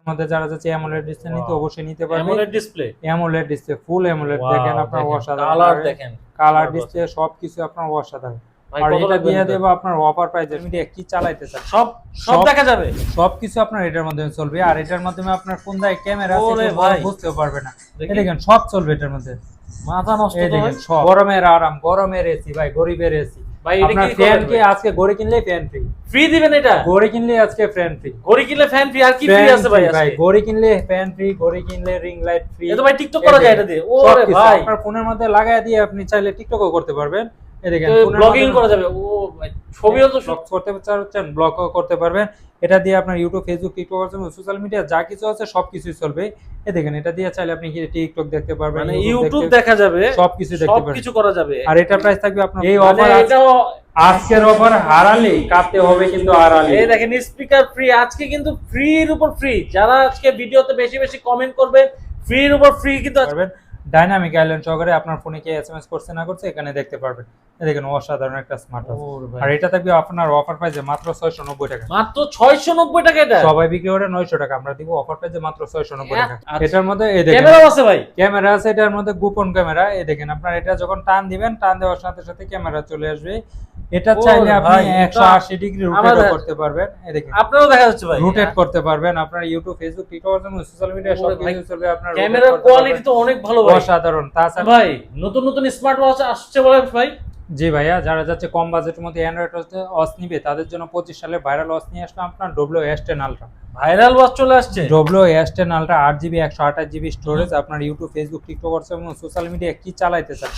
মধ্যে যারা যাচ্ছে অ্যামোলেড ডিসপ্লে নিতে অবশ্যই নিতে পারবে। অ্যামোলেড ডিসপ্লে ফুল অ্যামোলেড দেখেন আপনার অসাধারণ কালার দেখেন, কালার ডিসপ্লে সবকিছু আপনার অসাধারণ। আর এটা দিয়ে দেব আপনার অফার প্রাইসে মিডিয়া কি চালাইতে চান সব দেখা যাবে, সবকিছু আপনার এটার মাধ্যমে চলবে। আর এটার মাধ্যমে আপনার কোন জায়গায় ক্যামেরা আছে বুঝতেও পারবে না। দেখেন সব চলবে এটার মধ্যে, মাথা নষ্ট। দেখেন সব গরমের আরাম, গরমের এসি ভাই, গরিবের এসি ভাই। এটা কি ফ্যান কি আজকে গড়ি কিনলে ফ্যান ফ্রি ফ্রি দিবেন? এটা গড়ি কিনলে আজকে ফ্যান ফ্রি, গড়ি কিনলে ফ্যান ফ্রি, আর কি ফ্রি আছে ভাই? ভাই গড়ি কিনলে ফ্যান ফ্রি, গড়ি কিনলে রিং লাইট ফ্রি। এটা ভাই টিকটক করা যায় এটা দিয়ে? ওরে ভাই, আপনার ফোনের মধ্যে লাগায় দিয়ে আপনি চাইলে টিকটকও করতে পারবেন। এই দেখেন ব্লগিং করা যাবে। ও ভাই ছবিও তো ব্লগ করতে চাচ্ছেন, ব্লগও করতে পারবেন। এটা দিয়ে আপনার YouTube, Facebook, TikTok social media যা কিছু আছে সবকিছুই চলবে। এই দেখেন এটা দিয়ে চাইলে আপনি টিকটক দেখতে পারবেন, মানে ইউটিউব দেখা যাবে, সবকিছু দেখতে পারবেন, সবকিছু করা যাবে। আর এটা প্রাইস থাকবে আপনার এই অফার। এটাও আজকের অফার, হারালে কাটতে হবে কিন্তু হারালে। এই দেখেন স্পিকার ফ্রি, আজকে কিন্তু ফ্রির উপর ফ্রি। যারা আজকে ভিডিওতে বেশি বেশি কমেন্ট করবেন ফ্রির উপর ফ্রি কিন্তু পাবেন। ডাইনামিক আইল্যান্ড সহকারে আপনার ফোনে কি এসএমএস করছে না করছে এখানে দেখতে পারবেন। দেখেন অসাধারণ একটা স্মার্ট ওয়াচ। আর এটা থাকবে আপনার অফার প্রাইসে মাত্র 690 টাকা। মাত্র 690 টাকা। এটা সবাই বিক্রি করে 900 টাকা, আমরা দিব অফার প্রাইসে মাত্র 690 টাকা। এটার মধ্যে এই দেখেন ক্যামেরা আছে ভাই, ক্যামেরা আছে এটার মধ্যে, গোপন ক্যামেরা। এই দেখেন আপনার এটা যখন টান দিবেন, টান দেওয়ার সাথে সাথে ক্যামেরা চলে আসবে। এটা চাইলে আপনি 180 ডিগ্রি রোটেট করতে পারবেন। এই দেখেন আপনারও দেখা যাচ্ছে ভাই, রোটেট করতে পারবেন। আপনার ইউটিউব, ফেসবুক, টিকটক এবং সোশ্যাল মিডিয়া সব কিছু চলবে। আপনার ক্যামেরার কোয়ালিটি তো অনেক ভালো ভাই, অসাধারণ। তাছাড়া ভাই নতুন নতুন স্মার্ট ওয়াচ আসছে বলে ভাই। জি ভাইয়া, যারা যাচ্ছে কম বাজেটের মধ্যে অ্যান্ড্রয়েড ওয়াচ নিবে তাদের জন্য 25 সালে ভাইরাল ওয়াচ নিয়ে আসলাম আপনার WS10 আলট্রা। ভাইরাল ওয়াচ চলে আসছে WS10 ultra, 8GB 128GB storage. আপনার ইউটিউব, ফেসবুক, টিকটক এবং সোশ্যাল মিডিয়া কি চালাইতে চান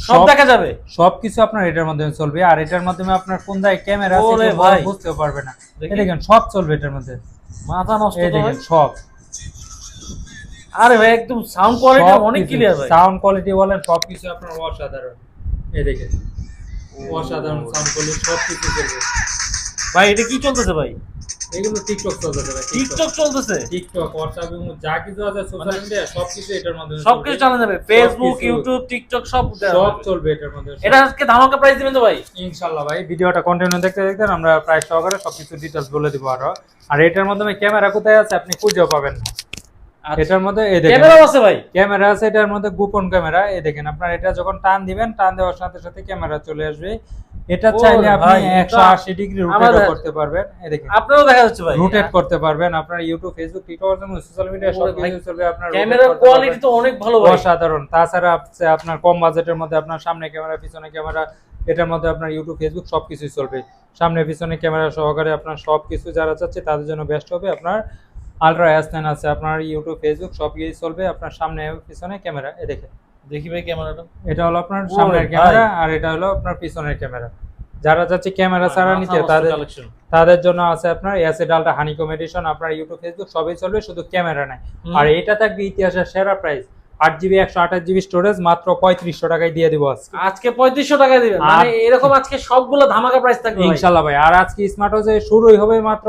সব দেখা যাবে, সবকিছু আপনার এটার মাধ্যমে চলবে। আর এটার মাধ্যমে আপনার কোন জায়গায় ক্যামেরা আছে বুঝতেও পারবে না। দেখেন সব চলবে এটার মধ্যে, মাথা নষ্ট। দেখেন সব। আরে ভাই একদম সাউন্ড কোয়ালিটি অনেক ক্লিয়ার ভাই, সাউন্ড কোয়ালিটি বলেন সবকিছু আপনার অসাধারণ। এই দেখেন অসাধারণ সাউন্ড কোয়ালিটি, সবকিছু চলবে ভাই। এটা কি চলতেছে ভাই? এগুলো টিকটক চলতেছে ভাই, টিকটক চলতেছে, টিকটক, হোয়াটসঅ্যাপ এবং যা কিছু আছে সোশ্যাল মিডিয়া সবকিছু এটার মাধ্যমে সবকিছু চালানো যাবে। ফেসবুক, ইউটিউব, টিকটক সব চলবে এটার মধ্যে। এটা আজকে ধামাকা প্রাইস দিবেন তো ভাই? ইনশাআল্লাহ ভাই, ভিডিওটা কন্টিনিউ দেখতে দেখতে আমরা প্রাইস সহকারে সবকিছু ডিটেইলস বলে দিব আরো। আর এটার মাধ্যমে ক্যামেরা কোথায় আছে আপনি খুঁজেও পাবেন না। এটার মধ্যে এই দেখেন ক্যামেরা আছে ভাই, ক্যামেরা আছে এটার মধ্যে, গোপন ক্যামেরা। এই দেখেন আপনার এটা যখন টান দিবেন, টান দেওয়ার সাথে সাথে ক্যামেরা চলে আসবে। এটা চাইলে আপনি 180 ডিগ্রি রোটেট করতে পারবেন। এই দেখেন আপনারও দেখা যাচ্ছে ভাই, রোটেট করতে পারবেন। আপনার ইউটিউব, ফেসবুক, টিকটক এবং সোশ্যাল মিডিয়া সব কিছু চলবে। আপনার ক্যামেরার কোয়ালিটি তো অনেক ভালো ভাই, অসাধারণ। তাছাড়া আপনার কম বাজেটের মধ্যে আপনার সামনে ক্যামেরা, পিছনে ক্যামেরা, এটার মধ্যে আপনার ইউটিউব, ফেসবুক সবকিছুই চলবে। সামনে পিছনে ক্যামেরা সহকারে আপনার সবকিছু যারা চাচ্ছে তাদের জন্য বেস্ট হবে আপনার আলট্রা S9 আছে। আপনার ইউটিউব, ফেসবুক সব কিছুই চলবে। আপনার সামনে পিছনে ক্যামেরা। এই দেখেন, দেখি ভাই ক্যামেরাটা। এটা হলো আপনার সামনের ক্যামেরা, আর এটা হলো আপনার পিছনের ক্যামেরা। যারা চাচ্ছে ক্যামেরা ছাড়া নিতে তাদের জন্য আছে আপনার অ্যাসিড আলট্রা হানিকম এডিশন। আপনার ইউটিউব, ফেসবুক সবই চলবে, শুধু ক্যামেরা নাই। আর এটা থাকবে ইতিহাসের সেরা প্রাইস, 8GB 128GB স্টোরেজ, মাত্র 3500 টাকায় দিয়ে দিব আজকে 3500 টাকায় দিবেন? মানে এরকম আজকে সবগুলো ধামাকা প্রাইস থাকবে ইনশাআল্লাহ ভাই। আর আজকে স্মার্ট ওয়াচে শুরুই হবে মাত্র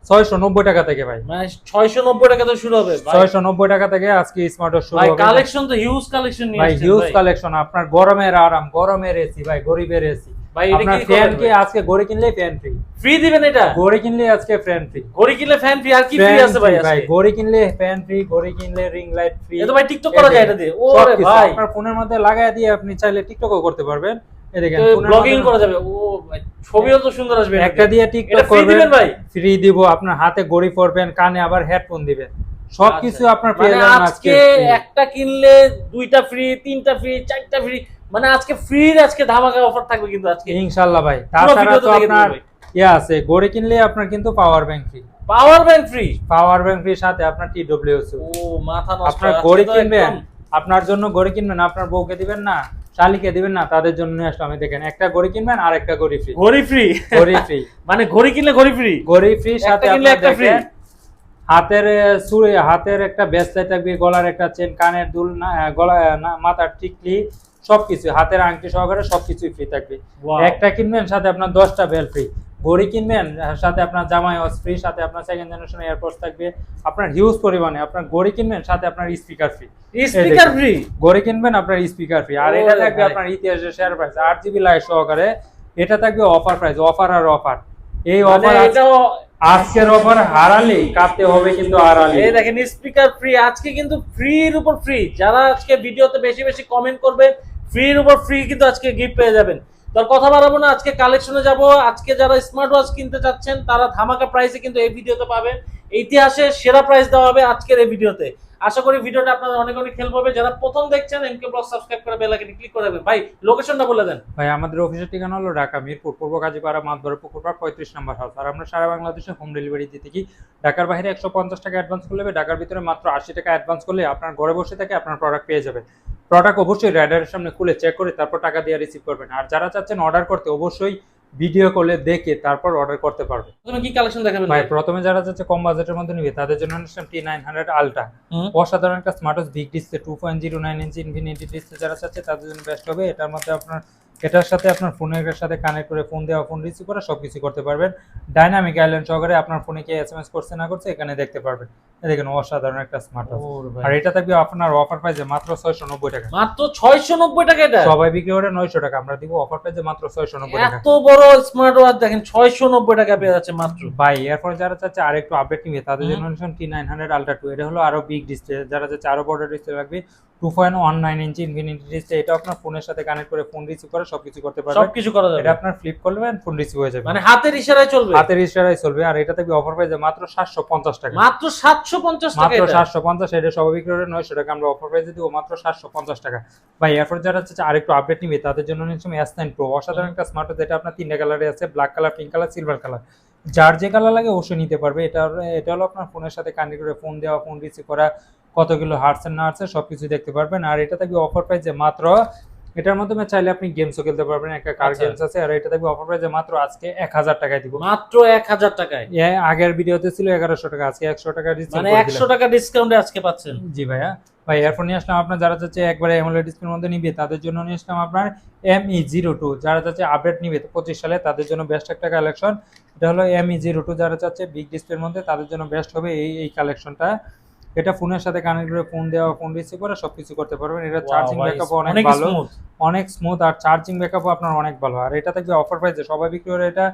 690 টাকা থেকে ভাই। মানে 690 টাকা থেকে শুরু হবে ভাই, 690 টাকা থেকে আজকে স্মার্ট ওয়াচ শুরু হবে ভাই। কালেকশন তো হিউজ কালেকশন নিয়ে আসছেন ভাই, হিউজ কালেকশন। আপনার গরমের আরাম, গরমের এসি ভাই, গরিবের এসি ভাই। আপনার ফ্যান কি আজকে গড়ি কিনলে ফ্যান ফ্রি ফ্রি দিবেন? এটা গড়ি কিনলে আজকে ফ্যান ফ্রি, গড়ি কিনলে ফ্যান ফ্রি, আর কি ফ্রি আছে ভাই? ভাই গড়ি কিনলে ফ্যান ফ্রি, গড়ি কিনলে রিং লাইট ফ্রি। এটা ভাই টিকটক করা যায় এটা দিয়ে? ওরে ভাই, আপনার ফোনের মধ্যে লাগায় দিয়ে আপনি চাইলে টিকটকও করতে পারবেন। এই দেখেন ব্লগিং করা যাবে। ও ভাই ছবিও তো সুন্দর আসবে। একটা দিয়ে টিকটক করবেন ভাই, ফ্রি দিব। আপনার হাতে ঘড়ি পরবেন, কানে আবার হেডফোন দিবেন, সবকিছু আপনার পেয়ে যাবেন আজকে। একটা কিনলে দুইটা ফ্রি, তিনটা ফ্রি, চারটা ফ্রি, মানে আজকে ফ্রির আজকে ধামাকা অফার থাকবে কিন্তু আজকে ইনশাআল্লাহ ভাই। তাছাড়া তো আপনার আছে ঘড়ি কিনলে আপনার কিন্তু power bank free, power bank free, power bank free, সাথে আপনার TWS। ও মাথা নষ্ট। আপনার ঘড়ি কিনবেন, আপনার জন্য ঘড়ি কিনবেন, আপনার বউকে দিবেন না, শালিকে দিবেন না, তাদের জন্য নিয়ে আসলাম। দেখেন একটা ঘড়ি কিনবেন আর একটা ঘড়ি ফ্রি, ঘড়ি ফ্রি, ঘড়ি ফ্রি। মানে ঘড়ি কিনলে ঘড়ি ফ্রি, ঘড়ি ফ্রি, সাথে একটা ফ্রি। হাতের চুড়ি, হাতের একটা ব্রেসলেট থাকবে, গলার একটা চেন, কানের দুল, গলা, মাথার টিকলি, সবকিছু, হাতের আংটি সহকারে সবকিছুই ফ্রি থাকবে। একটা কিনবেন সাথে আপনার 10টা বেল ফ্রি। ঘড়ি কিনবেন সাথে আপনার জামাই ওয়াচ ফ্রি, সাথে আপনার সেকেন্ড জেনারেশন এয়ারপোর্টস থাকবে। আপনার হিউজ পরিমাণে আপনার ঘড়ি কিনবেন সাথে আপনার স্পিকার ফ্রি, স্পিকার ফ্রি। ঘড়ি কিনবেন আপনার স্পিকার ফ্রি। আর এটা থাকবে আপনার ইতিহাসের শেয়ার প্রাইস 8GB লাইট সহকারে। এটা থাকবে অফার প্রাইস, অফার আর অফার। এই অফার এটাও আজকের অফার হারালে কাটতে হবে কিন্তু হারালে। এই দেখেন স্পিকার ফ্রি, আজকে কিন্তু ফ্রির উপর ফ্রি। যারা আজকে ভিডিওতে বেশি বেশি কমেন্ট করবে ফ্রির উপর ফ্রি কিন্তু আজকে গিফট পেয়ে যাবেন। তো আর কথা বাড়াবো না, আজকে কালেকশনে যাব। আজকে যারা স্মার্ট ওয়াচ কিনতে চাচ্ছেন তারা ধামাকা প্রাইসে কিন্তু এই ভিডিওতে পাবেন। ইতিহাসে সেরা প্রাইস দেওয়া হবে আজকের এই ভিডিওতে। আশা করি ভিডিওটা আপনাদের অনেক অনেক হেল্প হবে। যারা প্রথম দেখছেন এমকে ব্লগ সাবস্ক্রাইব করে বেল আইকনে ক্লিক করে দেবেন। ভাই লোকেশনটা বলে দেন। ভাই আমাদের অফিসের ঠিকানা হলো ঢাকা মিরপুর পূর্ব কাজীপাড়া মাতবর পুকুরপাড় 35 নম্বর হাউস। আর আমরা সারা বাংলাদেশে হোম ডেলিভারি দিতে কি ঢাকার বাইরে 150 টাকা অ্যাডভান্স করলে হবে, ঢাকার ভিতরে মাত্র 80 টাকা অ্যাডভান্স করলে আপনার ঘরে বসে থেকে আপনার প্রোডাক্ট পেয়ে যাবেন। প্রোডাক্ট অবশ্যই রাইডারের সামনে খুলে চেক করে তারপর টাকা দিয়ে রিসিভ করবেন। আর যারা চাচ্ছেন অর্ডার করতে অবশ্যই ভিডিও কলে দেখে তারপর অর্ডার করতে পারবে। তুমি কি কালেকশন দেখাবেন ভাই প্রথমে যারা চাচ্ছে কম বাজেটের মধ্যে নিবে তাদের জন্য নিলাম T900 আলট্রা, অসাধারণ একটা স্মার্ট বিগ ডিসপ্লে 2.09 ইঞ্চি ইনফিনিটি ডিসপ্লে। যারা চাচ্ছে তাদের জন্য বেস্ট হবে। এটার মধ্যে আপনার এটার সাথে আপনার ফোনের সাথে কানেক্ট করে ফোন দেওয়া, ফোন রিসিভ করা সবকিছু করতে পারবেন। ডাইনামিক আইল্যান্ড সহকারে আপনার ফোনে কি এসএমএস করছে না করছে এখানে দেখতে পারবেন। দেখেন অসাধারণ একটা স্মার্ট ওয়াচ। আর এটা থাকবে আপনার অফার প্রাইসে মাত্র 690 টাকা। মাত্র 690 টাকা। এটা সবাই বিক্রি করে 900 টাকা, আমরা দিব অফার প্রাইসে মাত্র 690 টাকা। এত বড় স্মার্ট ওয়াচ দেখেন 690 টাকা পেয়ে যাচ্ছে মাত্র। ভাই এরপর যারা চাচ্ছে আরেকটু আপডেট নিবে তাদের জন্য T900 আলট্রা 2। এটা হলো আরো বিগ ডিসপ্লে। যারা চাচ্ছে আরো বড় ডিসপ্লে লাগবে 2.19 ইঞ্চি ইনফিনিটি ডিসপ্লে। এটা আপনার ফোনের সাথে কানেক্ট করে ফোন রিসিভ করে সবকিছু করতে পারবেন। সবকিছু করা যাবে। এটা আপনার ফ্লিপ করবেন ফোন রিসিভ হয়ে যাবে, মানে হাতের ইশারায় চলবে। হাতের ইশারায় চলবে। আর এটা থাকবে অফার প্রাইসে মাত্র 750 টাকা। মাত্র 750 টাকা। মাত্র 750। এটা সবাই বিক্রি করে 900 টাকা, আমরা অফার প্রাইসে দিব মাত্র 750 টাকা। ভাই এরপর যারা চাচ্ছে আরেকটু আপডেট নিবে তাদের জন্য নিচ্ছি S9 Pro, অসাধারণ একটা স্মার্ট ওয়াচ। যেটা আপনার তিনটা কালারে আছে, black colour, pink colour, silver colour. যার যে কালার লাগে অবশ্যই নিতে পারবে। এটা হলো আপনার ফোনের সাথে কানেক্ট করে ফোন দেওয়া, ফোন রিসিভ করা, কত কিলো হার্টস না হার্টস সবকিছু দেখতে পারবেন। আর এটা থাকবে অফার প্রাইসে মাত্র, এটার মাধ্যমে চাইলে আপনি গেমসও খেলতে পারবেন, একটা কার গেমস আছে। আর এটা থাকবে অফার প্রাইসে মাত্র আজকে 1000 টাকায় দিব। মাত্র 1000 টাকায়। আগের ভিডিওতে ছিল 1100 টাকা, আজকে 100 টাকা ডিসকাউন্ট, মানে 100 টাকা ডিসকাউন্টে আজকে পাচ্ছেন। জি ভাইয়া। ভাই এরপর নিয়ে আসলাম আপনার যারা চাচ্ছে একবারে অ্যামোলেড ডিসপ্লের মধ্যে নিবে তাদের জন্য নিয়ে আসলাম আপনার ME02। যারা চাচ্ছে আপডেট নিবে 25 সালে তাদের জন্য বেস্ট একটা কালেকশন। এটা হলো ME02। যারা চাচ্ছে বিগ ডিসপ্লের মধ্যে তাদের জন্য বেস্ট হবে এই কালেকশনটা। এটা ফোনের সাথে কানেক্ট করে ফোন দেওয়া, ফোন রিসিভ করে সবকিছু করতে পারবেন। এটা চার্জিং ব্যাকআপ অনেক ভালো, অনেক স্মুথ। আর চার্জিং ব্যাকআপ আপনার অনেক ভালো। আর এটা থাকবে অফার প্রাইসে সবাই বিক্রি করে এটা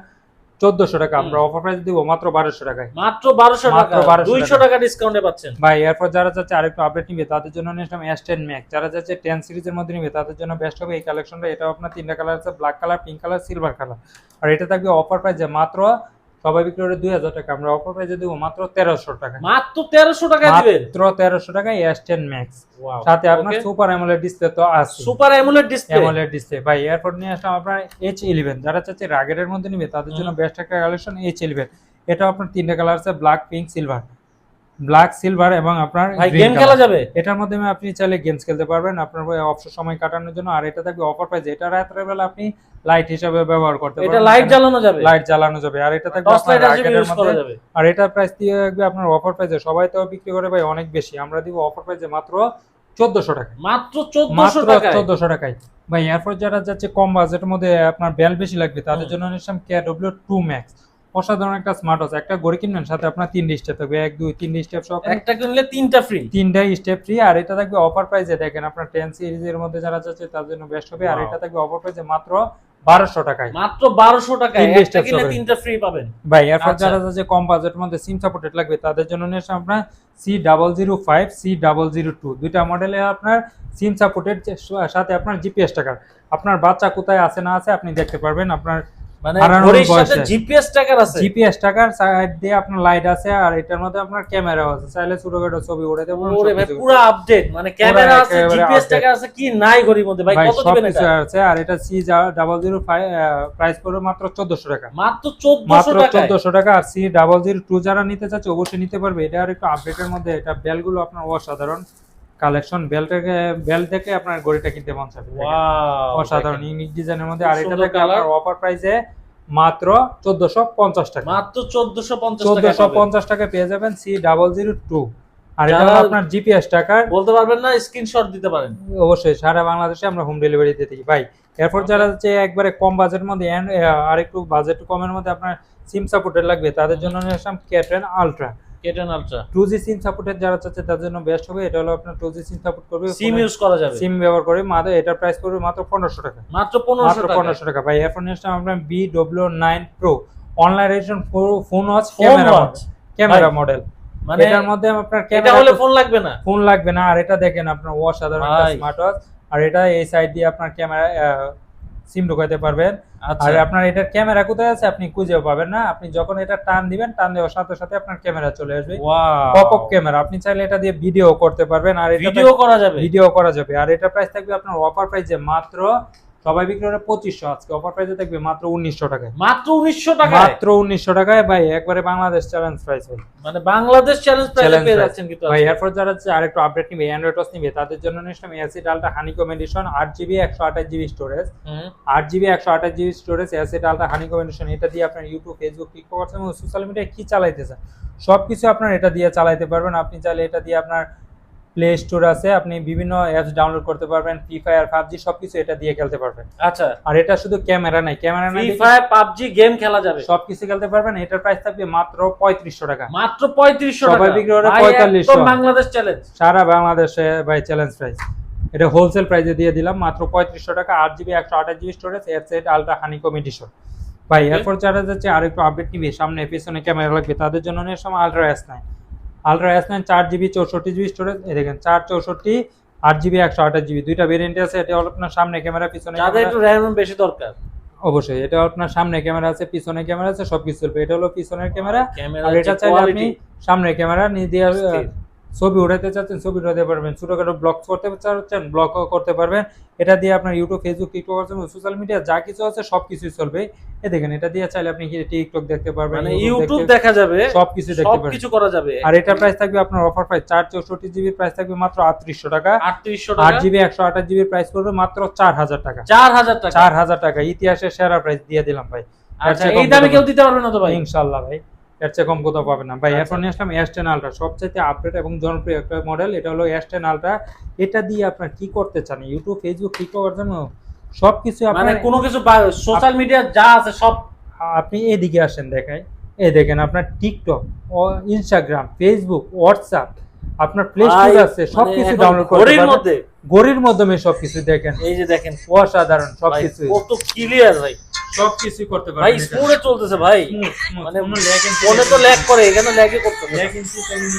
1400 টাকা, আমরা অফার প্রাইস দিব মাত্র 1200 টাকায়। মাত্র 1200 টাকা, 200 টাকা ডিসকাউন্টে পাচ্ছেন। ভাই এরপর যারা চাচ্ছে আরেকটু আপডেট নিবে তাদের জন্য নিলাম S10 Max। যারা চাচ্ছে 10 সিরিজের মধ্যে নিবে তাদের জন্য বেস্ট হবে এই কালেকশনটা। এটা আপনার তিনটা কালার আছে, black colour, pink colour, silver colour. আর এটা থাকবে অফার প্রাইসে মাত্র সবাই বিক্রি করে 2000 টাকা, আমরা অফার প্রাইসে দিব মাত্র 1300 টাকা। মাত্র 1300 টাকা দিবেন। মাত্র 1300 টাকায় S10 Max। সাথে আপনার সুপার অ্যামোলেড ডিসপ্লে তো আছে। Super AMOLED display, AMOLED display. ভাই এরপর নিয়ে আসলাম আপনার H11। যারা চাচ্ছে রাগের মধ্যে নিবে তাদের জন্য বেস্ট একটা কালেকশন H11। এটা আপনার তিনটা কালার আছে, black, pink, silver. Black, silver এবং আপনার গেম খেলা যাবে। এটার মাধ্যমে আপনি চাইলে গেমস খেলতে পারবেন আপনার অবসর সময় কাটানোর জন্য। আর এটা থাকবে অফার প্রাইসে, এটা রাতের বেলা আপনি লাইট হিসেবে ব্যবহার করতে পারবেন। এটা লাইট জ্বালানো যাবে, লাইট জ্বালানো যাবে। আর এটা থাকবে আপনার রাগের মধ্যে। আর এটা প্রাইস দিয়ে থাকবে আপনার অফার প্রাইসে, সবাই তো বিক্রি করে ভাই অনেক বেশি, আমরা দিব অফার প্রাইসে মাত্র 1400 টাকা। মাত্র 1400 টাকায়। ভাই এরপর যারা যাচ্ছে কম বাজেটের মধ্যে আপনার বেল বেশি লাগবে তাদের জন্য নিলাম KW2 Max, অসাধারণ একটা স্মার্ট ওয়াচ। একটা ঘড়ি কিনবেন সাথে আপনার 3 স্টেপ থাকবে, 1 2 3 স্টেপ সহ একটা কিনলে 3টা ফ্রি, 3টা স্টেপ ফ্রি। আর এটা থাকবে অফার প্রাইসে, দেখেন আপনার 10 সিরিজের মধ্যে যারা যাচ্ছে তাদের জন্য বেস্ট হবে। আর এটা থাকবে অফার প্রাইসে মাত্র 1200 টাকায়। মাত্র 1200 টাকায় একটা কিনলে 3টা ফ্রি পাবেন। ভাই এরপর যারা যাচ্ছে কম বাজেটের মধ্যে সিম সাপোর্টেড লাগবে তাদের জন্য নিয়ে আসলাম আপনার C005 C002। দুইটা মডেলে আপনার সিম সাপোর্টেড, সাথে আপনার জিপিএস ট্র্যাকার। আপনার বাচ্চা কোথায় আছে না আছে আপনি দেখতে পারবেন। আপনার মানে ঘড়ির সাথে জিপিএস ট্র্যাকার আছে, জিপিএস ট্র্যাকার সাইড দিয়ে আপনার লাইট আছে। আর এটার মধ্যে আপনার ক্যামেরা আছে, চাইলে ছোটখাটো ছবি উঠাতে পারবেন। ওরে ভাই পুরো আপডেট, মানে ক্যামেরা আছে, জিপিএস ট্র্যাকার আছে, কি নাই ঘড়ির মধ্যে ভাই? কত দিবেন এটা? আছে। আর এটা C005 প্রাইস পড়বে মাত্র 1400 টাকা। মাত্র 1400 টাকা। আর C002 যারা নিতে চাচ্ছে অবশ্যই নিতে পারবে। এটা আর একটু আপডেটের মধ্যে। এটা বেলগুলো আপনার অসাধারণ কালেকশন। বেল থেকে আপনার ঘড়িটা কিনতে মন চাবে। অসাধারণ ইউনিক ডিজাইনের মধ্যে। আর এটা থেকে আপনার অফার প্রাইসে মাত্র 1450 টাকা। মাত্র 1450 টাকা পেয়ে যাবেন C002। আর এটা আপনার জিপিএস ট্র্যাকার, বলতে পারবেন না, স্ক্রিনশট দিতে পারেন। অবশ্যই সারা বাংলাদেশে আমরা হোম ডেলিভারি দিয়ে থাকি ভাই। এরপর যারা হচ্ছে একবারে কম বাজেটের মধ্যে আর একটু বাজেট কমের মধ্যে আপনার সিম সাপোর্টেড লাগবে তাদের জন্য নিয়ে আসলাম K10 Ultra। 2G SIM supported যারা চাচ্ছে তাদের জন্য বেস্ট হবে। এটা হলো আপনার 2G সিম সাপোর্ট করবে, সিম ইউজ করা যাবে, সিম ব্যবহার করে। এটার প্রাইস পড়বে মাত্র 1500 টাকা। মাত্র 1500 টাকা ভাই। এরপর নিয়ে আসলাম আমরা BW9 Pro, online addition phone watch Phone camera watch? Camera ভাই, মডেল, মানে এটার মধ্যে আপনার এটা ক্যামেরা হলে ফোন লাগবে না। ফোন লাগবে না। আর এটা দেখেন আপনার অসাধারণ একটা ভাই। Smart watch. আর এটা এই সাইড দিয়ে আপনার ক্যামেরা সিম ঢুকাইতে পারবেন। আচ্ছা আর আপনার এটার ক্যামেরা কোথায় আছে আপনি খুঁজেও পাবেন না। আপনি যখন এটা টান দিবেন, টান দেওয়ার সাথে সাথে আপনার ক্যামেরা চলে আসবে, ওয়াও, পপ আপ ক্যামেরা। আপনি চাইলে এটা দিয়ে ভিডিও করতে পারবেন। আর এটা ভিডিও করা যাবে। ভিডিও করা যাবে। আর এটা প্রাইস থাকবে আপনার অফার প্রাইসে মাত্র, সবাই বিক্রি করে 2500, আজকে অফার প্রাইসে থাকবে মাত্র 1900 টাকায়। মাত্র 1900 টাকায়, মাত্র 1900 টাকায় ভাই, একবারে বাংলাদেশ চ্যালেঞ্জ প্রাইস ভাই। মানে বাংলাদেশ চ্যালেঞ্জ প্রাইসে পেয়ে যাচ্ছেন কিন্তু ভাই। আজকে। এরপর যারা আরেকটু আপডেট নিবে, অ্যান্ড্রয়েড ওয়াচ নিবে, তাদের জন্য নিলাম acid ultra honeycomb edition, 8GB 128GB storage, 8GB 128GB storage, acid ultra honeycomb edition. এটা দিয়ে আপনার ইউটিউব, ফেসবুক, টিকটক এবং সোশ্যাল মিডিয়ায় কি চালাইতেছেন সবকিছু আপনার এটা দিয়ে চালাইতে পারবেন। আপনি চাইলে এটা দিয়ে আপনার প্লে স্টোর আছে, আপনি বিভিন্ন অ্যাপস ডাউনলোড করতে পারবেন, ফ্রি ফায়ার, পাবজি সবকিছু এটা দিয়ে খেলতে পারবেন। আচ্ছা, আর এটা শুধু ক্যামেরা নাই, ফ্রি ফায়ার, পাবজি গেম খেলা যাবে, সবকিছু খেলতে পারবেন। এটার প্রাইস থাকবে মাত্র 3500 টাকা। মাত্র 3500 টাকা। সবাই বিক্রি করে ভাই, 4500। একদম বাংলাদেশ চ্যালেঞ্জ, সারা বাংলাদেশে ভাই চ্যালেঞ্জ প্রাইস। এটা হোলসেল প্রাইসে দিয়ে দিলাম মাত্র 3500 টাকা, 8GB 128GB স্টোরেজ, এফসেট আলট্রা হানিকম এডিশন। ভাই এরপর যারা যাচ্ছে আর একটু আপডেট নিবে, সামনে পেছনে ক্যামেরা লাগবে, তাদের জন্য নিয়ে সময় ultra S9। Ultra S9 4GB 64GB storage, এই দেখেন 464, 8GB 128GB, দুইটা ভেরিয়েন্ট আছে। এটা হলো আপনার সামনে ক্যামেরা, পিছনে যাদের ক্যামেরা। একটু র্যাম বেশি দরকার, অবশ্যই এটা আপনার সামনে ক্যামেরা আছে, পিছনে ক্যামেরা আছে, সবকিছু চলবে। এটা হলো পিছনের ক্যামেরা। ক্যামেরা আর এটা চাইলে আপনি সামনে ক্যামেরা নিয়ে দিয়ে ছবি উঠাতে চাচ্ছেন, ছবি উঠাতে পারবেন। ছোটখাটো ব্লগ করতে চাচ্ছেন, ব্লগও করতে পারবেন। এটা দিয়ে আপনার YouTube, Facebook, TikTok, social media যা কিছু আছে সবকিছুই চলবে। এই দেখেন, এটা দিয়ে চাইলে আপনি টিকটক দেখতে পারবেন, মানে ইউটিউব দেখা যাবে, সবকিছু দেখতে পারবেন, সবকিছু করা যাবে। আর এটা প্রাইস থাকবে আপনার অফার প্রাইস 464GB প্রাইস থাকবে মাত্র 3800 টাকা, 3800 টাকা, 8GB 128GB প্রাইস পড়বে মাত্র 4000 টাকা। 4000 টাকা, 4000 টাকা ইতিহাসের সেরা প্রাইস দিয়ে দিলাম ভাই। আচ্ছা, এই দামে কেউ দিতে পারবে না তো ভাই? ইনশাআল্লাহ ভাই, এর চেয়ে কম কোথাও পাবেন না ভাই। আচ্ছা। এরপর নিয়ে আসলাম S10 আলট্রা, সবচেয়ে আপডেট এবং জনপ্রিয় একটা মডেল। এটা হলো S10 আলট্রা। এটা দিয়ে আপনার কি করতে চান, ইউটিউব, ফেসবুক, টিকটকের জন্য সবকিছু মানে আপনার, কোনো কিছু সোশ্যাল মিডিয়া যা আছে সব। আপনি এদিকে আসেন দেখাই, এই দেখেন আপনার টিকটক, ইনস্টাগ্রাম, ফেসবুক, হোয়াটসঅ্যাপ, আপনার প্লে স্টোর আছে, সবকিছু ডাউনলোড করতে ঘড়ির পারবেন। মধ্যে, ঘড়ির মাধ্যমে সবকিছু দেখেন, এই যে দেখেন অসাধারণ সবকিছু, কত ক্লিয়ার ভাই, সবকিছু করতে ভাই পারবেন। স্মুথে চলতেছে ভাই, মানে ফোনে তো ল্যাগ করে, এখানে ল্যাগই করতেছে,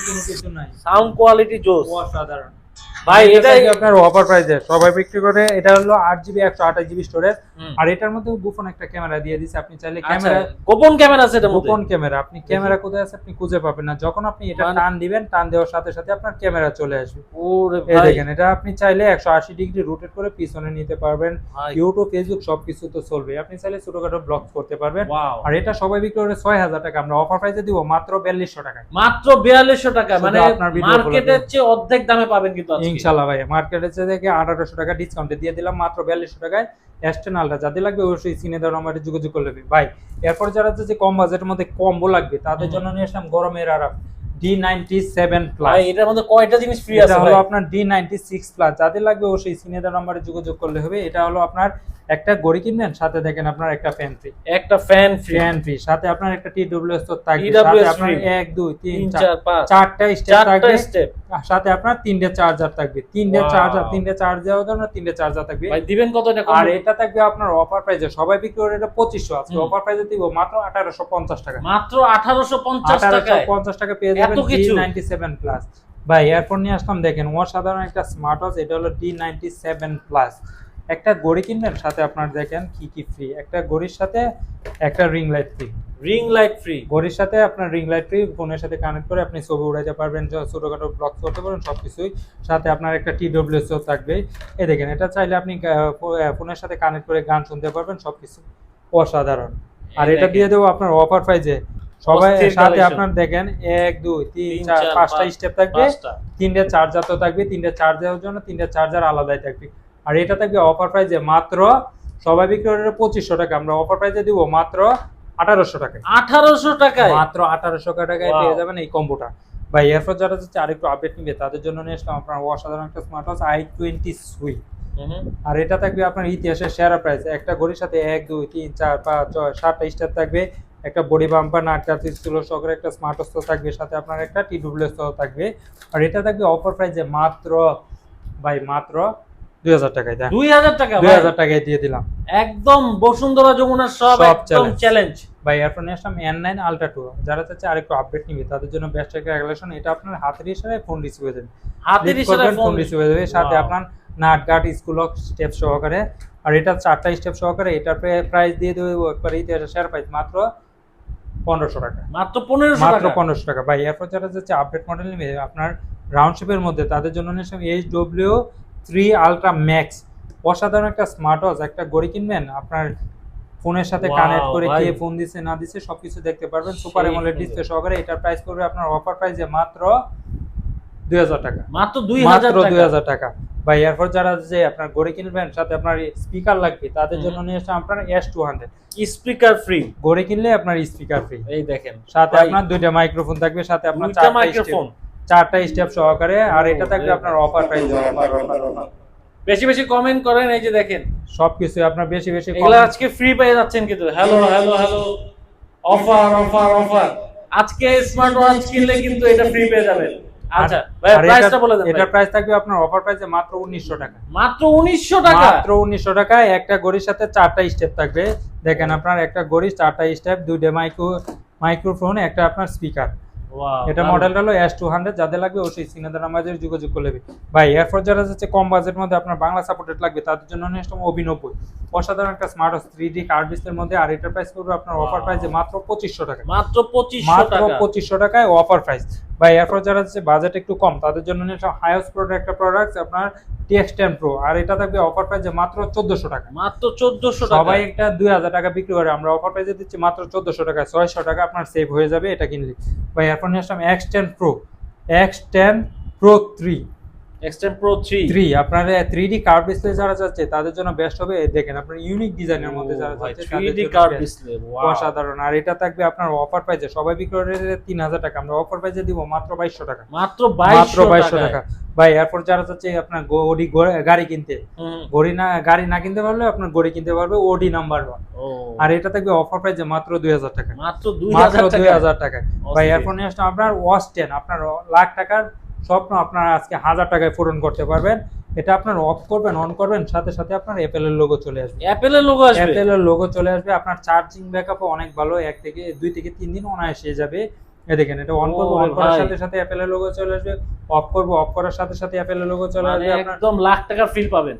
কোনো কিছু নাই, সাউন্ড কোয়ালিটি জোস অসাধারণ ভাই। এটাই আপনার অফার প্রাইসে সবাই বিক্রি করে। এটা হলো 8GB 128GB স্টোরেজ। আর এটার মধ্যে গোপন একটা ক্যামেরা দিয়ে দিছে, আপনি চাইলে ক্যামেরা, গোপন ক্যামেরা আছে এটার মধ্যে, গোপন ক্যামেরা, আপনি ক্যামেরা কোথায় আছে আপনি খুঁজে পাবেন না। যখন আপনি এটা টান দিবেন, টান দেওয়ার সাথে সাথে আপনার ক্যামেরা চলে আসবে। ওরে এই ভাই, দেখেন, এটা আপনি চাইলে 180 ডিগ্রি রোটেট করে পিছনে নিতে পারবেন। ভাই, ইউটিউব, ফেসবুক সবকিছু তো চলবে। আপনি চাইলে ছোটখাটো ব্লগ করতে পারবেন। ওয়াও। আর এটা সবাই বিক্রি করে 6000 টাকা, আমরা অফার প্রাইসে দিব মাত্র 4200 টাকায়। মাত্র 4200 টাকা, শুধু মানে আপনার ভিডিও মার্কেটের চেয়ে অর্ধেক দামে পাবেন কিন্তু আজকে। ইনশাআল্লাহ ভাই, মার্কেটের চেয়ে থেকে 1800 টাকা ডিসকাউন্টে দিয়ে দিলাম মাত্র 4200 টাকায়। S10 আলট্রা যাদের লাগবে অবশ্যই সিনে দেওয়ার নম্বরে যোগাযোগ করলে ভাই। এরপর যারা যে কম বাজেটের মধ্যে কম্বো লাগবে, তাদের জন্য নিয়ে আসলাম গরমের আরাম D97 প্লাস। ভাই এটার মধ্যে কয়টা জিনিস ফ্রি আছে এটা ভাই? হলো আপনার D96 প্লাস, যাদের লাগবে অবশ্যই সিনে দেওয়ার নম্বরে যোগাযোগ করলে হবে। এটা হলো আপনার একটা ঘড়ি কিনবেন, সাথে দেখেন আপনার একটা ফ্যান ফ্রি, একটা ফ্যান ফ্রি, ফ্যান ফ্রি, সাথে আপনার একটা TWS তো থাকবে, TWS সাথে আপনার free। 1 2 3 3 4 4 5 চারটা স্টেপ থাকবে, চারটা স্টেপ, সাথে আপনার 3টে চার্জার থাকবে, 3টে Wow. চার্জার, 3টে চার্জ দেওয়ার জন্য 3টে চার্জার থাকবে। ভাই দিবেন কত এটা? আর এটা থাকবে আপনার অফার প্রাইসে, সবাই বিক্রি করে এটা 2500, আজকে অফার প্রাইসে দিব মাত্র 1850 টাকা। মাত্র 1850 টাকায় 1850 টাকা পেয়ে যাবেন এত কিছু? D97 plus. ভাই এরপর নিয়ে আসলাম, দেখেন অসাধারণ একটা স্মার্ট ওয়াচ। এটা হলো D97 প্লাস। একটা ঘড়ি কিনবেন, সাথে আপনার দেখেন কি কি ফ্রি, একটা ঘড়ির সাথে একটা ring light free, ring light free, ঘড়ির সাথে আপনার রিং লাইট ফ্রি, ফোনের সাথে কানেক্ট করে আপনি ছবি উঠাতে পারবেন, ছোটখাটো ব্লগ করতে পারবেন, সবকিছুই। সাথে আপনার একটা TWS থাকবে। এই দেখেন, এটা চাইলে আপনি ফোনের সাথে কানেক্ট করে গান শুনতে পারবেন, সবকিছু অসাধারণ। আর এটা দিয়ে দেবো আপনার অফার প্রাইসে সবাই, অস্থির সাথে collection। আপনার দেখেন 1 2 3 4 5টা স্টেপ থাকবে, 3টে চার্জার তো থাকবে, 3টে চার্জ দেওয়ার জন্য 3টে চার্জার আলাদাই থাকবে। আর এটা থাকবে অফার প্রাইসে মাত্র, সবাই বিক্রি করে 2500 টাকা, আমরা অফার প্রাইসে দিব মাত্র 1800 টাকায়। 1800 টাকায় মাত্র 1800 টাকায় পেয়ে যাবেন এই কম্বোটা। ভাই এরপর যারা হচ্ছে আরেকটু আপডেট নিবে, তাদের জন্য নিয়ে আসলাম আপনার অসাধারণ একটা স্মার্ট ওয়াচ i20 সুই। আর এটা থাকবে আপনার ইতিহাসের সেরা প্রাইস। একটা ঘড়ির সাথে 1 2 3 4 5 6 7টা স্টার থাকবে, একটা বডি বাম্পার, নাটকার, স্কুলো সহকারে একটা স্মার্ট ওয়াচ থাকবে, সাথে আপনার একটা TWS থাকবে। আর এটা থাকবে অফার প্রাইসে মাত্র, ভাই মাত্র 2000 টাকায় দেন। 2000 টাকা 2000 টাকায় দিয়ে দিলাম একদম বসুন্ধরা যমুনা সব সব একদম চ্যালেঞ্জ ভাই। এরপর নিয়ে আসলাম N9 Ultra 2, যারা চাচ্ছে আরেকটু আপডেট নিবে তাদের জন্য বেস্ট একটা রেগুলেশন। এটা আপনার হাতের ইশারায় ফোন রিসিভ হয়ে যাবে, হাতের ইশারায় ফোন রিসিভ হয়ে যাবে, সাথে Wow. আপনার নাট গার্ড স্কুল লক স্টেপ সহকারে। আর এটা 4টা স্টেপ সহকারে। এটার প্রাইস দিয়ে দেবো একবার শেয়ার প্রাইস মাত্র 1500 টাকা, মাত্র 1500 মাত্র টাকা 1500 টাকা ভাই। এরপর যারা যাচ্ছে আপডেট মডেল নিবে আপনার রাউন্ড শেপের মধ্যে তাদের জন্য নিয়ে আসলাম HW3 Ultra Max। অসাধারণ একটা স্মার্ট ওয়াচ, একটা ঘড়ি কিনবেন আপনার ফোনের সাথে Wow, কানেক্ট করে ভাই। কে ফোন দিছে না দিছে সবকিছু দেখতে পারবেন সুপার সেই অ্যামোলেড সুন্দর। ডিসপ্লে সহকারে। এটার প্রাইস পড়বে আপনার অফার প্রাইসে মাত্র 2000 টাকা, মাত্র মাত্র 2000 টাকা 2000 টাকা ভাই। এরপর যারা যে আপনার ঘড়ি কিনবেন সাথে আপনার স্পিকার লাগবে তাদের জন্য নিয়ে আসলাম আপনার S200। স্পিকার ফ্রি ঘড়ি কিনলে আপনার স্পিকার ফ্রি, এই দেখেন সাথে ভাই, আপনার দুইটা মাইক্রোফোন থাকবে, সাথে আপনার দুইটা মাইক্রোফোন চারটা স্টেপ সহকারে। আর এটা থাকবে very আপনার অফার প্রাইস। বেশি বেশি কমেন্ট করেন, এই যে দেখেন সবকিছু আপনার বেশি বেশি এগুলা আজকে ফ্রি পেয়ে যাচ্ছেন কিন্তু hello hello hello offer offer offer আজকে স্মার্ট ওয়াচ কিনলে কিন্তু এটা ফ্রি পেয়ে যাবেন। আচ্ছা ভাই প্রাইসটা বলে দেন। এটার প্রাইস থাকবে আপনার অফার প্রাইসে মাত্র 1900 টাকা, মাত্র 1900 টাকা মাত্র 1900 টাকায়। একটা ঘড়ির সাথে 4টা স্টেপ থাকবে। দেখেন আপনার একটা ঘড়ি 4টা স্টেপ, দুইটা মাইক্রোফোন, একটা আপনার স্পিকার। ওয়াও এটা মডেলটা হলো S200। যাদের লাগবে অবশ্যই স্ক্রিনে দেওয়া নাম্বারে যোগাযোগ করলে ভাই। এরপর যারা যাচ্ছে কম বাজেটের মধ্যে আপনার বাংলা সাপোর্টেড লাগবে তাদের জন্য নিয়ে আসলাম OB90। অসাধারণ একটা স্মার্ট 3D কার্ড ডিসপ্লের মধ্যে। আর এটার প্রাইস পড়বে আপনার অফার প্রাইসে মাত্র 2500 টাকা, মাত্র 2500 মাত্র টাকা 2500 টাকায় অফার প্রাইস ভাই। এরপর যারা হচ্ছে বাজেট একটু কম তাদের জন্য নিয়ে আসলাম হাইস প্রোর একটা প্রোডাক্ট আপনার TX10 Pro। আর এটা থাকবে অফার প্রাইসে মাত্র 1400 টাকা, মাত্র 1400 টাকা সবাই একটা 2000 টাকা বিক্রি করে, আমরা অফার প্রাইসে দিচ্ছি মাত্র 1400 টাকা। 600 টাকা আপনার সেভ হয়ে যাবে এটা কিনলে ভাই। এরপর নিয়ে আসলাম X10 Pro, X10 Pro 3 X10 Pro 3 আপনার 3D কার্ভ ডিসপ্লে যারা চাচ্ছে তাদের জন্য বেস্ট হবে। দেখেন আপনার ইউনিক ডিজাইনের মধ্যে যারা ভাই চাচ্ছে তাদের 3D জন্য কার্ভ best। ডিসপ্লে ওয়াও অসাধারণ। আর এটা থাকবে আপনার অফার প্রাইসে, সবাই বিক্রি করে 3000 টাকা, আমরা অফার প্রাইসে দিব মাত্র 2200 টাকা, মাত্র মাত্র 2200 2200 টাকা ভাই। এরপর যারা চাচ্ছে আপনার গাড়ি কিনতে, গাড়ি না কিনতে পারলে আপনার ঘড়ি কিনতে পারবে OD নাম্বার 1। ও আর এটা থাকবে অফার প্রাইসে মাত্র 2000 টাকা, মাত্র মাত্র 2000 টাকা 2000 টাকায় ভাই। অস্থির। এরপর নিয়ে আসলাম আপনার ওয়াচ 10। আপনার লাখ টাকার স্বপ্ন আপনার আজকে 1000 টাকায় পূরণ করতে পারবেন। এটা আপনার অফ করবেন, অন করবেন, সাথে সাথে আপনার অ্যাপেলের লোগো চলে আসবে, অ্যাপেলের লোগো আসবে অ্যাপেলের লোগো চলে আসবে। আপনার চার্জিং ব্যাকআপও অনেক ভালো, 2 থেকে 3 দিন অনায়াসে যাবে। এই দেখেন এটা অন করবো, অন করার ভাই। সাথে সাথে অ্যাপেলের লোগো চলে আসবে, অফ করবো, অফ করার সাথে সাথে অ্যাপেলের লোগো চলে মানে আসবে। আপনার একদম লাখ টাকার ফিল পাবেন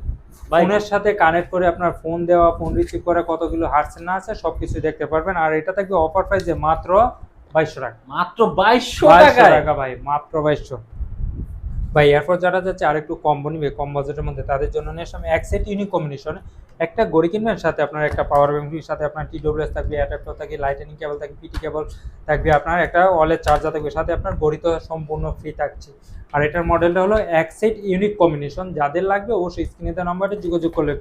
ভাই। ফোনের সাথে কানেক্ট করে আপনার ফোন দেওয়া, ফোন রিসিভ করে কতগুলো হার্টস না আছে সবকিছু দেখতে পারবেন। আর এটা থাকবে অফার প্রাইসে মাত্র 2200 টাকা, মাত্র 2200 2200 টাকায় টাকা ভাই, মাত্র 2200 ভাই। এরপর যারা যাচ্ছে আরেকটু কম নিবে, কম বাজেটের মধ্যে তাদের জন্য নিয়ে আসলাম এক সেট ইউনিক কম্বিনেশন। একটা ঘড়ি কিনবেন, সাথে আপনার একটা পাওয়ার ব্যাংকের সাথে আপনার TWS থাকবে, অ্যাডাপ্টার থাকবে, লাইটনিং কেবল থাকবে, PT কেবল থাকবে, আপনার একটা ওয়ালেট চার্জার থাকবে, সাথে আপনার ঘড়ি তো সম্পূর্ণ ফ্রি থাকছে। আর এটার মডেলটা হলো এক সেট ইউনিক কম্বিনেশন। যাদের লাগবে অবশ্যই স্ক্রিনে দেওয়া নাম্বারে যোগাযোগ করলে।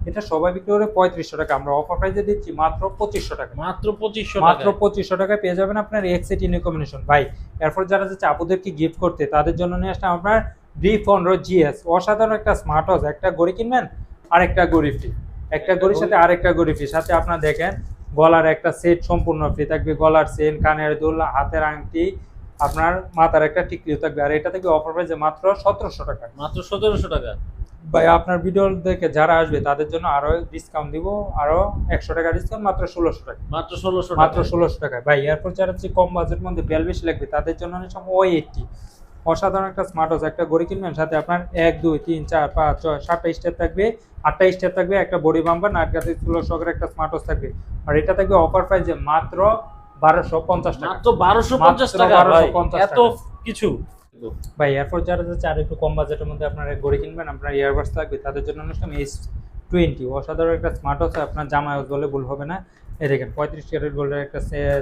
এটা সবাই বিক্রি করে 3500 টাকা, আমরা অফার প্রাইসে দিচ্ছি মাত্র 2500 টাকা, মাত্র 2500 মাত্র টাকা 2500 টাকায় পেয়ে যাবেন আপনার এক সেট ইউনিক কম্বিনেশন ভাই। এরপর যারা যাচ্ছে আপুদেরকে গিফট করতে তাদের জন্য নিয়ে আসলাম আপনার D15 GS। অসাধারণ একটা স্মার্ট ওয়াচ, একটা ঘড়ি কিনবেন আর একটা ঘড়ি ফ্রি, একটা ঘড়ির সাথে আরেকটা ঘড়ি ফ্রি, সাথে আপনার দেখেন গলার একটা সেট সম্পূর্ণ ফ্রি থাকবে, গলার চেন, কানের দুল, হাতের আংটি, আপনার মাথার একটা টিকলিও থাকবে। আর এটা থেকে অফার প্রাইসে মাত্র 1700 টাকা মাত্র 1700 টাকা ভাই। আপনার ভিডিও দেখে যারা আসবে তাদের জন্য আরো ডিসকাউন্ট দিব, আরো 100 টাকা ডিসকাউন্ট, মাত্র 1600 টাকা, মাত্র 1600 মাত্র টাকা 1600 টাকায় ভাই। এরপর যারা হচ্ছে কম বাজেটের মধ্যে বেল বেশি লাগবে তাদের জন্য O80। অসাধারণ একটা স্মার্ট ওয়াচ, একটা ঘড়ি কিনবেন, সাথে আপনার 1 2 3 4 5 6 7টা স্টেপ থাকবে, 8টা স্টেপ থাকবে, একটা বডি বাম্পার, নাট গার্ড স্কুল সহকারে একটা স্মার্ট ওয়াচ থাকবে। আর এটা থাকবে অফার প্রাইসে মাত্র 1250 টাকা, মাত্র 1250 টাকা মাত্র ভাই 1250 এত টাকা। কিছু ভাই। এরপর যারা যাচ্ছে আর একটু কম বাজেটের মধ্যে আপনার ঘড়ি কিনবেন, আপনার ইয়ারবাডস লাগবে, তাদের জন্য অনুষ্ঠান S20। অসাধারণ একটা স্মার্ট ওয়াচ, আপনার জামাই ওয়াচ বলে ভুল হবে না। এই দেখেন 35 ক্যারেট গোল্ডের একটা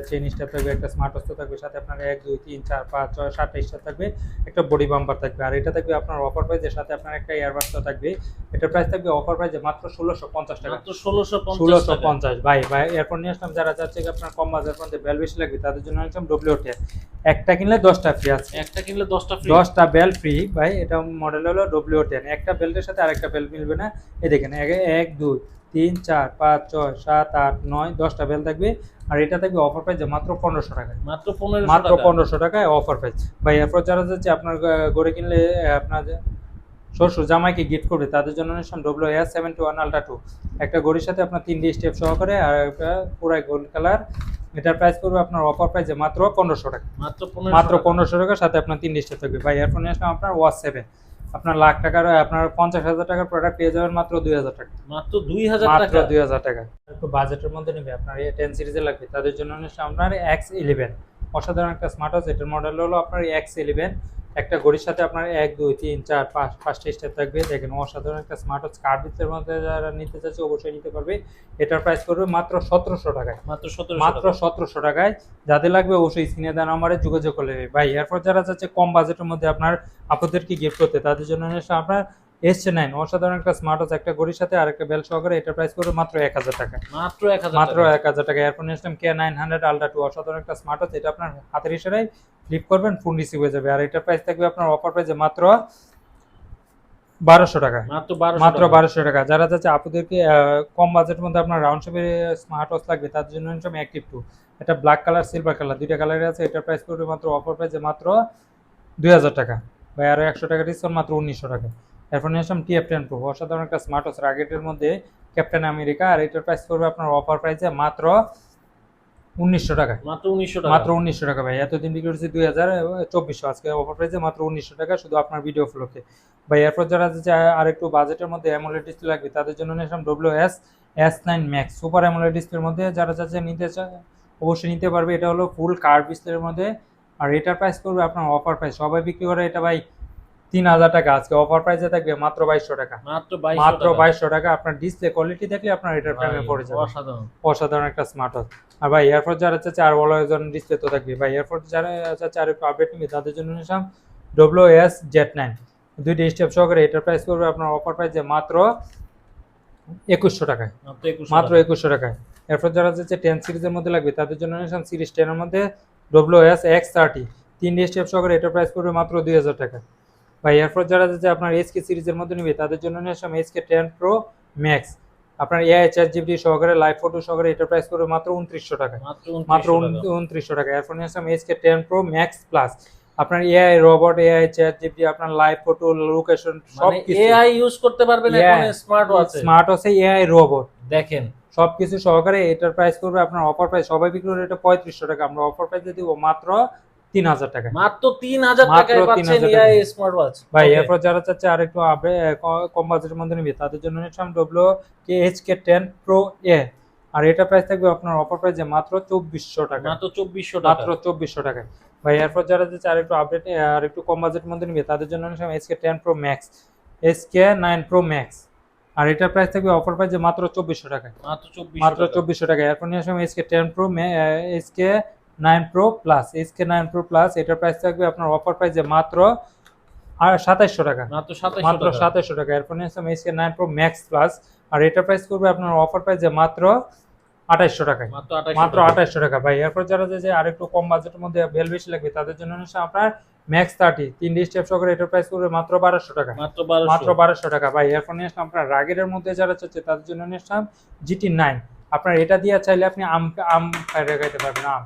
চেইন স্টেপ থাকবে, একটা স্মার্ট ওয়াচ থাকবে, সাথে আপনার 1 2 3 4 5 6 7টা স্টেপ থাকবে, একটা বডি বাম্পার থাকবে। আর এটা থাকবে আপনার অফার প্রাইসের সাথে আপনার একটা ইয়ারবাডস থাকবে। এটার প্রাইস থাকবে অফার প্রাইসে মাত্র 1650 টাকা, মাত্র 1650 টাকা 1650 ভাই। ভাই এরপর নিয়ে আসলাম যারা চাচ্ছে আপনার কম বাজেটের মধ্যে বেল বেশি লাগবে তাদের জন্য আসলাম W10। একটা কিনলে 10টা ফ্রি আছে, একটা কিনলে 10টা ফ্রি 10টা বেল ফ্রি ভাই। এটা মডেল হলো W10। একটা বেল্টের সাথে আরেকটা বেল্ট মিলবে না। এই দেখেন 1 2 3 4 5 6 7 8 9 10টা বেল থাকবে। আর এটা থাকবে অফার প্রাইসে মাত্র 1500 টাকায়, মাত্র 1500 মাত্র টাকা 1500 টাকায় অফার প্রাইস ভাই। এরপর যারা যাচ্ছে আপনার গড়ে কিনলে আপনার শ্বশুর জামাইকে গিফট করবে তাদের জন্য নিয়ে আসলাম WS71 Ultra 2 একটা ঘড়ির সাথে আপনার 3D স্টেপ সহকারে আর একটা পুরাই গোল্ড কালার। এটার প্রাইস করবে আপনার অফার প্রাইসে মাত্র 1500 টাকা। মাত্র 1500 টাকার সাথে আপনার 3D স্টেপ থাকবে। ভাই এয়ারফোন নিয়ে আসলাম আপনার ওয়াচ 7, আপনার লাখ টাকার আপনার 50,000 টাকার প্রোডাক্ট পেয়ে যাবেন মাত্র 2000 টাকা। মাত্র 2000 মাত্র টাকা। 2000 টাকা। একটু বাজেটের মধ্যে নেবে আপনার এই 10 সিরিজে লাগবে তাদের জন্য নিয়ে আসলাম আপনার X11, অসাধারণ একটা স্মার্ট ওয়াচ। এটার মডেল হলো আপনার X11। একটা ঘড়ির সাথে আপনার 1 2 3 4 5 5টা স্টেপ থাকবে। দেখেন অসাধারণ একটা স্মার্ট ওয়াচ, কার্ভিসের মধ্যে যারা নিতে চাচ্ছে অবশ্যই নিতে পারবে। এটার প্রাইস করবে মাত্র 1700 টাকায়। মাত্র মাত্র 1700 টাকায়। যাদের লাগবে অবশ্যই স্ক্রিনে দেওয়া নম্বরে যোগাযোগ করলে হবে। ভাই এরপর যারা চাচ্ছে কম বাজেটের মধ্যে আপনার আপনাদেরকে গিফট করতে তাদের জন্য নিয়ে আপনার S9, অসাধারণ একটা স্মার্ট ওয়াচ, একটা ঘড়ির সাথে আর একটা বেল সহকারে। এটার প্রাইস করবে মাত্র 1000 টাকা। মাত্র 1000 মাত্র 1000 টাকা। এরপর নিয়ে আসলাম K900 Ultra 2, অসাধারণ একটা স্মার্ট ওয়াচ। এটা আপনার হাতের ইশারায় ফ্লিপ করবেন ফোন রিসিভ হয়ে যাবে। আর এটার প্রাইস থাকবে আপনার অফার প্রাইসে মাত্র 1200 টাকা। মাত্র 1200 টাকা। যারা চাচ্ছে আপনাদেরকে কম বাজেটের মধ্যে আপনার রাউন্ড শেপের স্মার্ট ওয়াচ লাগবে তাদের জন্য নিয়ে অ্যাক্টিভ 2, এটা ব্ল্যাক কালার সিলভার কালার দুইটা কালারে আছে। এটার প্রাইস করবে মাত্র অফার প্রাইসে মাত্র 2000 টাকা। ভাই আরো 100 টাকা ডিসকাউন্ট, মাত্র 1900 টাকা। এরপর নিয়ে আসলাম TF10 Pro, অসাধারণ একটা স্মার্ট ওয়াচ, রাগেটের মধ্যে ক্যাপ্টেন আমেরিকা। আর এটার প্রাইস করবে আপনার অফার প্রাইসে মাত্র 1900 টাকা। মাত্র 1900 টাকা। মাত্র 1900 টাকা। ভাই এতদিন বিক্রি করছি 2024, আজকে অফার প্রাইসে মাত্র 1900 টাকা শুধু আপনার ভিডিও ফ্লোতে। ভাই এরপর যারা চাচ্ছে আর একটু বাজেটের মধ্যে অ্যামোলেড ডিসপ্লে লাগবে তাদের জন্য নিয়ে আসলাম WS-S9 Max, সুপার অ্যামোলেড ডিসপ্লের মধ্যে। যারা চাচ্ছে নিতে চায় অবশ্যই নিতে পারবে। এটা হলো ফুল কার্ভ ডিসপ্লের মধ্যে। আর এটার প্রাইস করবে আপনার অফার প্রাইস, সবাই বিক্রি করে এটা ভাই 3000 টাকা, আজকে অফার প্রাইসে থাকবে মাত্র 2200 টাকা। মাত্র মাত্র 2200 টাকা। আপনার ডিসপ্লে কোয়ালিটি দেখলে আপনার এটার প্রেমে পড়ে যাবে। অসাধারণ অসাধারণ একটা স্মার্ট ওয়াচ। আর ভাই এয়ারপোর্ট যারা চাচ্ছে আর বড় একজন ডিসপ্লে তো থাকবে। ভাই এয়ারপোর্ট যারা চাচ্ছে আর একটু আপডেট নিবে তাদের জন্য নিলাম WS-Z9, দুইটা স্টেপ সহকারে। এটার প্রাইস করবে আপনার অফার প্রাইসে মাত্র 2100 টাকায়। মাত্র 2100 টাকায়। এরপর যারা চাচ্ছে 10 সিরিজের মধ্যে লাগবে তাদের জন্য নিলাম সিরিজ 10 এর মধ্যে WS-X30, 3 স্টেপ সহকারে। এটার প্রাইস করবে মাত্র 2000 টাকা। ভাই এরপর যারা যাচ্ছে আপনার SK সিরিজের মধ্যে নেবে তাদের জন্য নিয়ে আসলাম SK10 Pro Max, আপনার AI ChatGPT সহকারে লাইভ ফটো সহকারে। এটার প্রাইস করবে মাত্র 2900 টাকা। মাত্র 2900 টাকা। এরপর নিয়ে আসলাম SK10 Pro Max Plus, আপনার AI রোবট, AI ChatGPT, আপনার লাইভ ফটো, লোকেশন সবকিছু AI ইউজ করতে পারবেন এখন স্মার্ট ওয়াচে। স্মার্ট ওয়াচে AI রোবট দেখেন সবকিছু সহকারে। এটার প্রাইস করবে আপনার অফার প্রাইস, সবাই বিক্রি করে এটা 3500 টাকা, আমরা অফার প্রাইসে দিব মাত্র 3000 টাকা। মাত্র 3000 টাকায় পাচ্ছেন AI স্মার্ট ওয়াচ। ভাই এরপর যারা চাচ্ছে আর একটু কম বাজেটের মধ্যে নেবে তাদের জন্য নিলাম HK10 Pro A, আর এটা প্রাইস থাকবে আপনার অফার প্রাইসে মাত্র 2400 টাকা। মাত্র 2400 টাকা। মাত্র 2400 টাকা। ভাই এরপর যারা চাচ্ছে আর একটু আপডেট আর একটু কম বাজেটের মধ্যে নেবে তাদের জন্য নিলাম SK10 Pro Max, SK9 Pro Max, আর এটার প্রাইস থাকবে অফার প্রাইসে মাত্র 2400 টাকা। মাত্র 2400 টাকা। এরপর নিয়ে আসলাম SK10 Pro SK9 Pro Plus, SK9 Pro Plus, এটার প্রাইস থাকবে আপনার অফার প্রাইসে মাত্র 2700 টাকা। মাত্র 2700 টাকা। এরপর নিয়ে আসলাম SK9 Pro Max Plus, আর এটার প্রাইস করবে আপনার অফার প্রাইসে মাত্র 2800 টাকায়। মাত্র 2800 টাকা। ভাই এরপর যারা যে আরেকটু কম বাজেটের মধ্যে বেল বেশি লাগবে তাদের জন্য নিলাম আপনার Max 30, 3 স্টেপ সহকারে। এটার প্রাইস করবে মাত্র 1200 টাকা। মাত্র 1200 টাকা। ভাই এরপর নিয়ে আসলাম আপনার রাগের মধ্যে যারা চাচ্ছে তাদের জন্য নিলাম GT9, আপনার এটা দিয়ে চাইলে আপনি আম খাইতে পারবেন। আম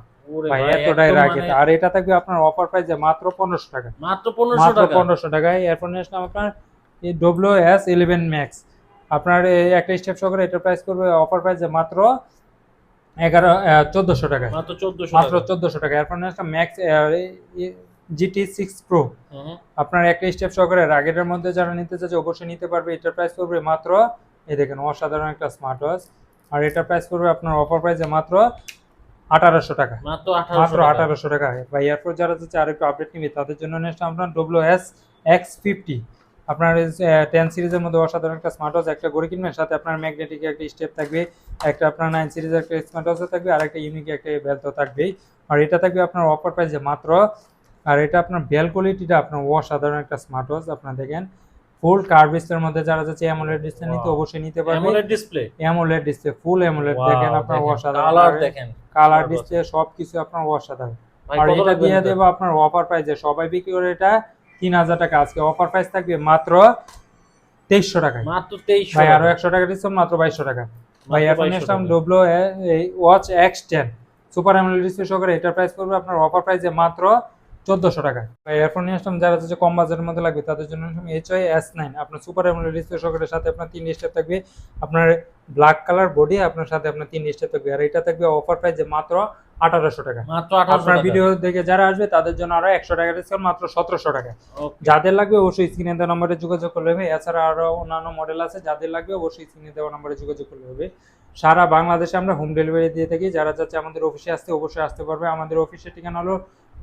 ভাই এতটাই রাগে। আর এটা থাকবে আপনার অফার প্রাইসে মাত্র 1500 টাকা। মাত্র 1500 টাকায়। এরপর নিয়ে আসলাম আপনার WS11 Max, আপনার একটা স্টেপ সহকারে। এটার প্রাইস করবে অফার প্রাইসে মাত্র 1400 টাকা। মাত্র 1400 টাকা। এরপর নিয়ে আসলাম Max GT6 Pro, আপনার একটা স্টেপ সহকারে। রাগেটের মধ্যে যারা নিতে চাচ্ছে অবশ্যই নিতে পারবে। এটার প্রাইস করবে মাত্র, এই দেখেন অসাধারণ একটা স্মার্ট ওয়াচ, আর এটার প্রাইস করবে আপনার অফার প্রাইসে মাত্র 1800 টাকা। মাত্র 1800 টাকা। ভাই এরপর যারা চাচ্ছে আর একটু আপডেট নিবে তাদের জন্য নেক্সট আপনার WS-X50, আপনার 10 সিরিজের মধ্যে অসাধারণ একটা স্মার্ট ওয়াচ। একটা ঘড়ি কিনবেন, সাথে আপনার ম্যাগনেটিক একটা স্টেপ থাকবে, একটা আপনার 9 সিরিজের একটা স্মার্ট ওয়াচ থাকবে, আর একটা ইউনিক একটা বেল তো থাকবেই। আর এটা থাকবে আপনার অফার প্রাইসে মাত্র, আর এটা আপনার বেল কোয়ালিটিটা আপনার অসাধারণ একটা স্মার্ট ওয়াচ। আপনারা দেখেন ফুল কার্ভ ডিসপ্লের মধ্যে যারা যাচ্ছে অ্যামোলেড ডিসপ্লে নিতে অবশ্যই নিতে পারবে। অ্যামোলেড ডিসপ্লে ফুল অ্যামোলেড দেখেন আপনার অসাধারণ কালার ডিসপ্লে সবকিছু আপনার অসাধারণ। আর এটা দিয়ে দেব আপনার অফার প্রাইসে, সবাই বিক্রি করে এটা 3000 টাকা, আজকে অফার প্রাইস থাকবে মাত্র 2300 টাকা। মাত্র 2300 ভাই আরো 100 টাকা ডিসকাউন্ট, মাত্র 2200 টাকা। ভাই এখন নিলাম WS-X10 সুপার অ্যামোলেড ডিসপ্লে সহকারে। এটার প্রাইস করবে আপনার অফার প্রাইসে মাত্র 1400 টাকা। এরপর নিয়ে আসলাম যারা হচ্ছে কম বাজারের মধ্যে লাগবে তাদের জন্য HY S9 আপনার সুপার অ্যামোলেড ডিসপ্লে সহকারে, সাথে আপনার 3 স্টেপ থাকবে, আপনার ব্ল্যাক কালার বডি, আপনার সাথে আপনার 3 স্টেপ থাকবে। আর এটা থাকবে অফার প্রাইস মাত্র 1800 টাকা। মাত্র 1800 আপনার টাকা। ভিডিও দেখে যারা আসবে তাদের জন্য আরো 100 টাকা ডিসকাউন্ট, মাত্র 1700 টাকা। Okay. যাদের লাগবে অবশ্যই স্ক্রিনে দেওয়া নম্বরে যোগাযোগ করলে হবে। এছাড়া আরো অন্যান্য মডেল আছে, যাদের লাগবে অবশ্যই স্ক্রিনে দেওয়া নম্বরে যোগাযোগ করলে হবে। সারা বাংলাদেশে আমরা হোম ডেলিভারি দিয়ে থাকি। যারা চাচ্ছে আমাদের অফিসে আসতে অবশ্যই আসতে পারবে। আমাদের অফিসের ঠিকানা হলো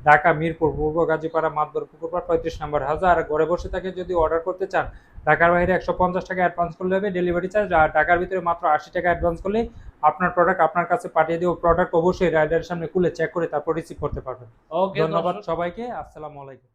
ঢাকা মিরপুর পূর্ব গাজীপাড়া মাতবর পুকুরপাড় 35 নম্বর হাউস। আর ঘরে বসে থেকে যদি অর্ডার করতে চান, ঢাকার বাইরে 150 টাকা অ্যাডভান্স করলে হবে ডেলিভারি চার্জ, আর ঢাকার ভিতরে মাত্র 80 টাকা অ্যাডভান্স করলে আপনার প্রোডাক্ট আপনার কাছে পাঠিয়ে দেব। প্রোডাক্ট অবশ্যই রাইডারের সামনে খুলে চেক করে তারপর রিসিভ করতে পারবেন। ওকে, ধন্যবাদ সবাইকে, আসসালামু আলাইকুম।